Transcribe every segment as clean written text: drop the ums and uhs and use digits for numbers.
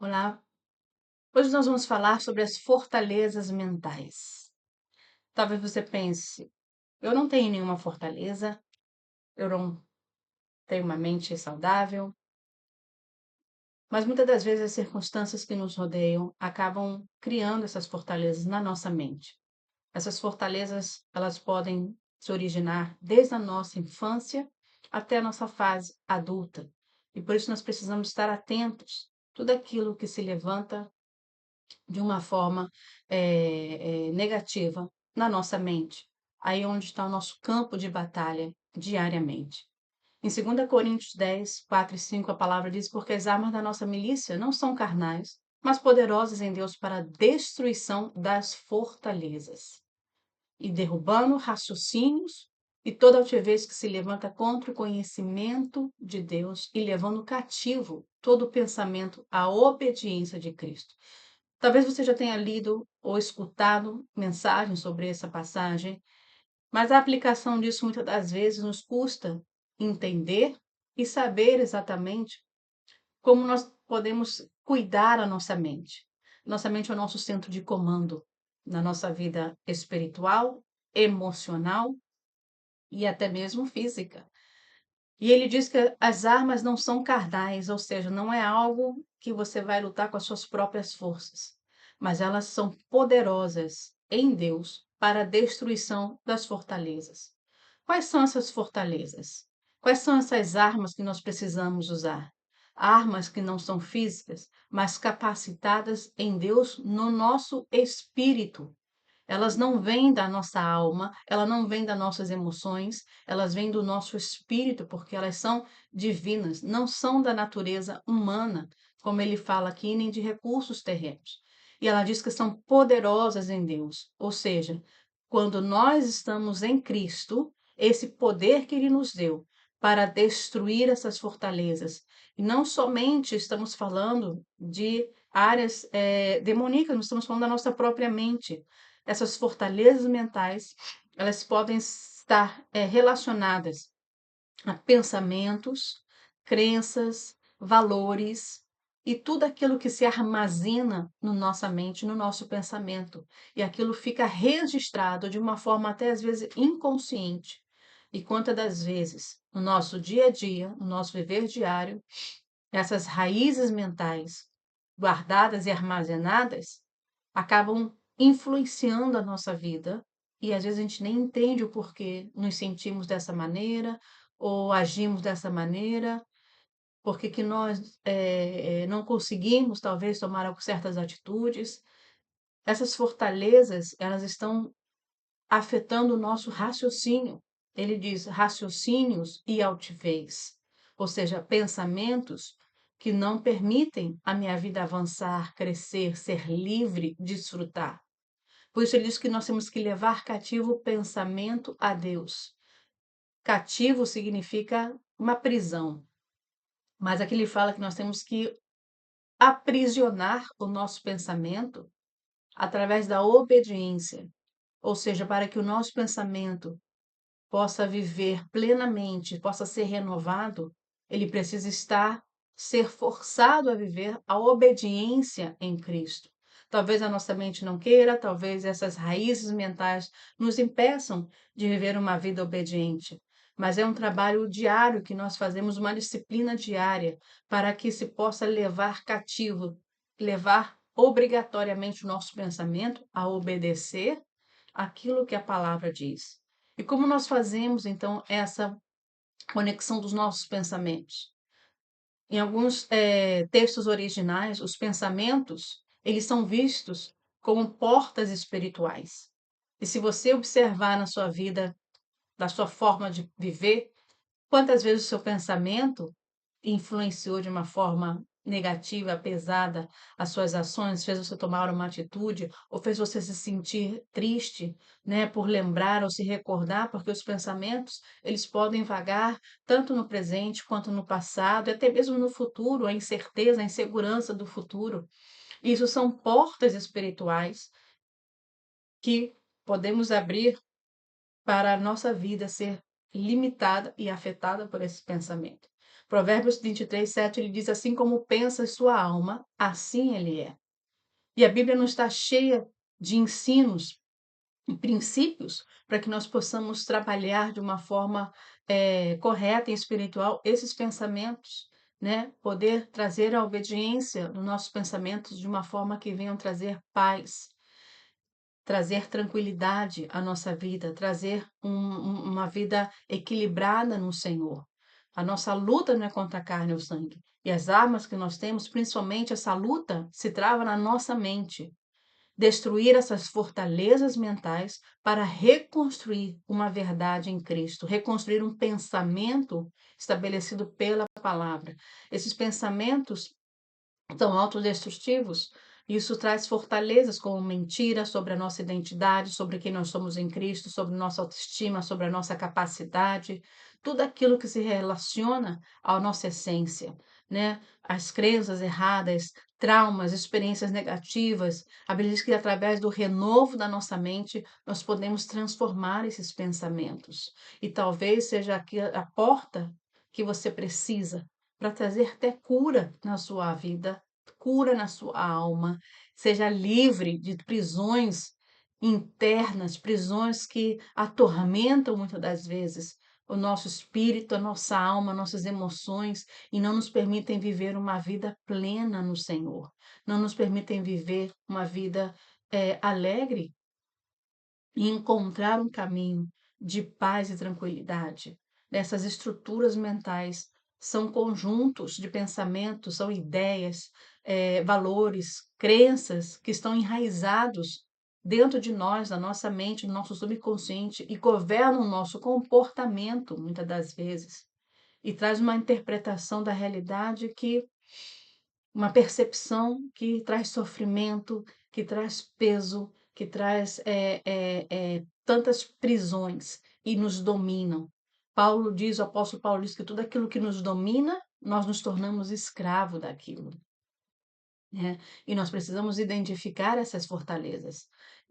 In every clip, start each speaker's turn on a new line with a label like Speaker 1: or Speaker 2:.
Speaker 1: Olá, hoje nós vamos falar sobre as fortalezas mentais. Talvez você pense, eu não tenho nenhuma fortaleza, eu não tenho uma mente saudável, mas muitas das vezes as circunstâncias que nos rodeiam acabam criando essas fortalezas na nossa mente. Essas fortalezas, elas podem se originar desde a nossa infância até a nossa fase adulta. E por isso nós precisamos estar atentos. Tudo aquilo que se levanta de uma forma negativa na nossa mente. Aí é onde está o nosso campo de batalha diariamente. Em 2 Coríntios 10, 4 e 5, a palavra diz: Porque as armas da nossa milícia não são carnais, mas poderosas em Deus para a destruição das fortalezas, e derrubando raciocínios e toda altivez que se levanta contra o conhecimento de Deus, e levando cativo todo pensamento à obediência de Cristo. Talvez você já tenha lido ou escutado mensagens sobre essa passagem, mas a aplicação disso muitas das vezes nos custa entender e saber exatamente como nós podemos cuidar a nossa mente. Nossa mente é o nosso centro de comando na nossa vida espiritual, emocional e até mesmo física. E ele diz que as armas não são carnais, ou seja, não é algo que você vai lutar com as suas próprias forças, mas elas são poderosas em Deus para a destruição das fortalezas. Quais são essas fortalezas? Quais são essas armas que nós precisamos usar? Armas que não são físicas, mas capacitadas em Deus no nosso espírito. Elas não vêm da nossa alma, ela não vêm das nossas emoções, elas vêm do nosso espírito, porque elas são divinas, não são da natureza humana, como ele fala aqui, nem de recursos terrenos. E ela diz que são poderosas em Deus, ou seja, quando nós estamos em Cristo, esse poder que ele nos deu para destruir essas fortalezas. E não somente estamos falando de áreas demoníacas, nós estamos falando da nossa própria mente. Essas fortalezas mentais, elas podem estar relacionadas a pensamentos, crenças, valores e tudo aquilo que se armazena na nossa mente, no nosso pensamento. E aquilo fica registrado de uma forma até às vezes inconsciente. E quantas das vezes, no nosso dia a dia, no nosso viver diário, essas raízes mentais guardadas e armazenadas acabam influenciando a nossa vida e às vezes a gente nem entende o porquê nos sentimos dessa maneira ou agimos dessa maneira, porque que nós não conseguimos talvez tomar certas atitudes. Essas fortalezas, elas estão afetando o nosso raciocínio. Ele diz raciocínios e altivez, ou seja, pensamentos que não permitem a minha vida avançar, crescer, ser livre, desfrutar. Por isso ele diz que nós temos que levar cativo o pensamento a Deus. Cativo significa uma prisão, mas aqui ele fala que nós temos que aprisionar o nosso pensamento através da obediência, ou seja, para que o nosso pensamento possa viver plenamente, possa ser renovado, ele precisa ser forçado a viver a obediência em Cristo. Talvez a nossa mente não queira, talvez essas raízes mentais nos impeçam de viver uma vida obediente. Mas é um trabalho diário que nós fazemos, uma disciplina diária, para que se possa levar cativo, levar obrigatoriamente o nosso pensamento a obedecer aquilo que a palavra diz. E como nós fazemos, então, essa conexão dos nossos pensamentos? Em alguns textos originais, os pensamentos, eles são vistos como portas espirituais. E se você observar na sua vida, na sua forma de viver, quantas vezes o seu pensamento influenciou de uma forma negativa, pesada, as suas ações, fez você tomar uma atitude, ou fez você se sentir triste, né, por lembrar ou se recordar, porque os pensamentos, eles podem vagar tanto no presente quanto no passado, e até mesmo no futuro, a incerteza, a insegurança do futuro. Isso são portas espirituais que podemos abrir para a nossa vida ser limitada e afetada por esse pensamento. Provérbios 23:7, ele diz: assim como pensa em sua alma, assim ele é. E a Bíblia não está cheia de ensinos e princípios para que nós possamos trabalhar de uma forma correta e espiritual esses pensamentos, né? Poder trazer a obediência nos nossos pensamentos de uma forma que venham trazer paz, trazer tranquilidade à nossa vida, trazer uma vida equilibrada no Senhor. A nossa luta não é contra a carne ou sangue. E as armas que nós temos, principalmente essa luta, se trava na nossa mente. Destruir essas fortalezas mentais para reconstruir uma verdade em Cristo, reconstruir um pensamento estabelecido pela palavra. Esses pensamentos são autodestrutivos. Isso traz fortalezas como mentira sobre a nossa identidade, sobre quem nós somos em Cristo, sobre nossa autoestima, sobre a nossa capacidade, tudo aquilo que se relaciona à nossa essência, né? As crenças erradas, traumas, experiências negativas. A Bíblia diz que através do renovo da nossa mente nós podemos transformar esses pensamentos. E talvez seja aqui a porta que você precisa para trazer até cura na sua vida, cura na sua alma, seja livre de prisões internas, prisões que atormentam muitas das vezes o nosso espírito, a nossa alma, nossas emoções e não nos permitem viver uma vida plena no Senhor, não nos permitem viver uma vida alegre e encontrar um caminho de paz e tranquilidade. Essas estruturas mentais são conjuntos de pensamentos, são ideias, valores, crenças que estão enraizados dentro de nós, na nossa mente, no nosso subconsciente e governam o nosso comportamento, muitas das vezes, e traz uma interpretação da realidade que uma percepção que traz sofrimento, que traz peso, que traz tantas prisões e nos dominam. Paulo diz, o apóstolo Paulo diz que tudo aquilo que nos domina, nós nos tornamos escravo daquilo, né? E nós precisamos identificar essas fortalezas,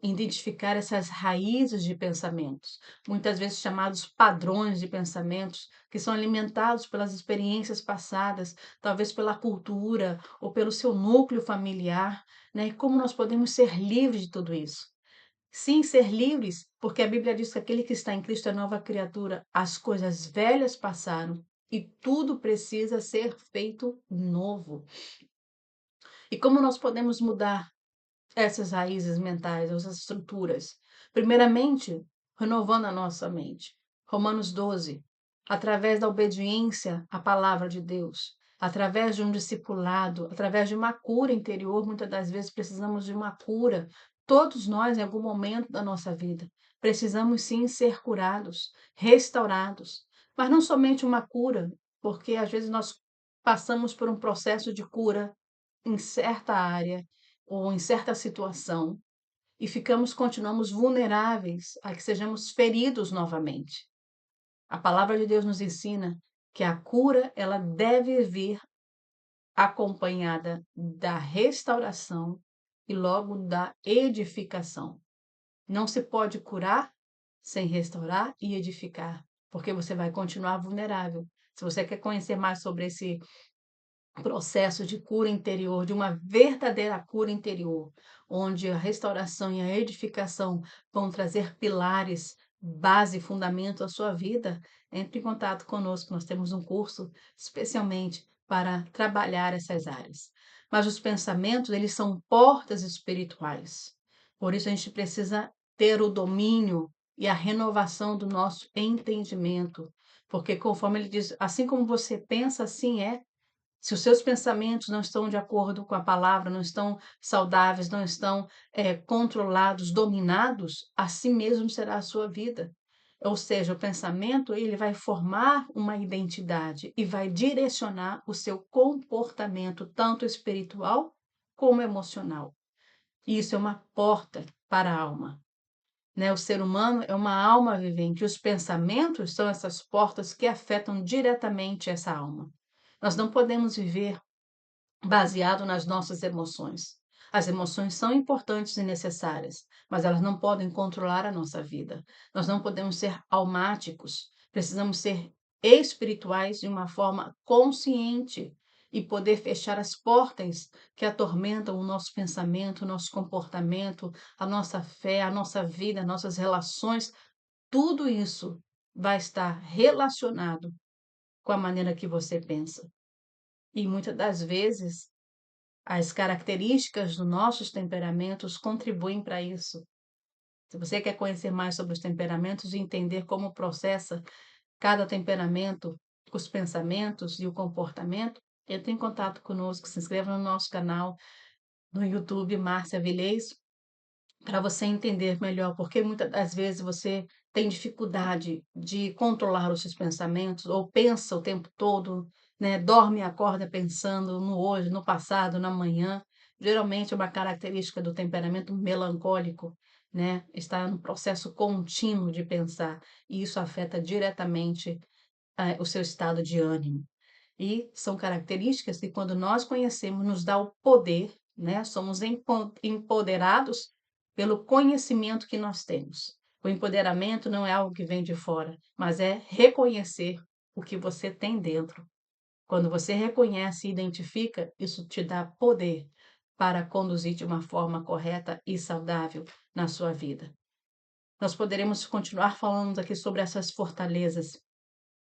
Speaker 1: identificar essas raízes de pensamentos, muitas vezes chamados padrões de pensamentos, que são alimentados pelas experiências passadas, talvez pela cultura ou pelo seu núcleo familiar, né? E como nós podemos ser livres de tudo isso? Sim, ser livres, porque a Bíblia diz que aquele que está em Cristo é nova criatura, as coisas velhas passaram e tudo precisa ser feito novo. E como nós podemos mudar essas raízes mentais, essas estruturas? Primeiramente, renovando a nossa mente. Romanos 12, através da obediência à palavra de Deus, através de um discipulado, através de uma cura interior, muitas das vezes precisamos de uma cura. Todos nós, em algum momento da nossa vida, precisamos sim ser curados, restaurados, mas não somente uma cura, porque às vezes nós passamos por um processo de cura em certa área ou em certa situação e continuamos vulneráveis a que sejamos feridos novamente. A palavra de Deus nos ensina que a cura, ela deve vir acompanhada da restauração e logo da edificação. Não se pode curar sem restaurar e edificar, porque você vai continuar vulnerável. Se você quer conhecer mais sobre esse processo de cura interior, de uma verdadeira cura interior, onde a restauração e a edificação vão trazer pilares, base e fundamento à sua vida, entre em contato conosco. Nós temos um curso especialmente para trabalhar essas áreas. Mas os pensamentos, eles são portas espirituais. Por isso a gente precisa ter o domínio e a renovação do nosso entendimento, porque conforme ele diz, assim como você pensa, assim é. Se os seus pensamentos não estão de acordo com a palavra, não estão saudáveis, não estão controlados, dominados, assim mesmo será a sua vida. Ou seja, o pensamento ele vai formar uma identidade e vai direcionar o seu comportamento, tanto espiritual como emocional. E isso é uma porta para a alma, né? O ser humano é uma alma vivente. Os pensamentos são essas portas que afetam diretamente essa alma. Nós não podemos viver baseado nas nossas emoções. As emoções são importantes e necessárias, mas elas não podem controlar a nossa vida. Nós não podemos ser almáticos, precisamos ser espirituais de uma forma consciente e poder fechar as portas que atormentam o nosso pensamento, o nosso comportamento, a nossa fé, a nossa vida, nossas relações, tudo isso vai estar relacionado com a maneira que você pensa. E muitas das vezes, as características dos nossos temperamentos contribuem para isso. Se você quer conhecer mais sobre os temperamentos e entender como processa cada temperamento, os pensamentos e o comportamento, entre em contato conosco, se inscreva no nosso canal no YouTube, Márcia Vilhais, para você entender melhor, porque muitas das vezes você tem dificuldade de controlar os seus pensamentos, ou pensa o tempo todo, né? Dorme e acorda pensando no hoje, no passado, no amanhã. Geralmente é uma característica do temperamento melancólico, né? Está no processo contínuo de pensar, e isso afeta diretamente o seu estado de ânimo. E são características que, quando nós conhecemos, nos dá o poder, né? Somos empoderados pelo conhecimento que nós temos. O empoderamento não é algo que vem de fora, mas é reconhecer o que você tem dentro. Quando você reconhece e identifica, isso te dá poder para conduzir de uma forma correta e saudável na sua vida. Nós poderemos continuar falando aqui sobre essas fortalezas,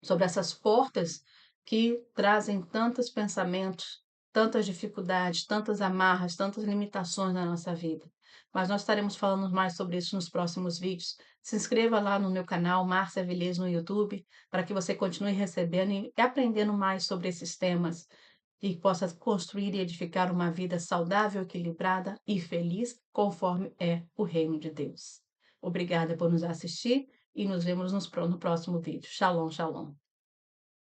Speaker 1: sobre essas portas que trazem tantos pensamentos, tantas dificuldades, tantas amarras, tantas limitações na nossa vida. Mas nós estaremos falando mais sobre isso nos próximos vídeos. Se inscreva lá no meu canal, Márcia Vilhais, no YouTube, para que você continue recebendo e aprendendo mais sobre esses temas e possa construir e edificar uma vida saudável, equilibrada e feliz, conforme é o reino de Deus. Obrigada por nos assistir e nos vemos no próximo vídeo. Shalom, shalom.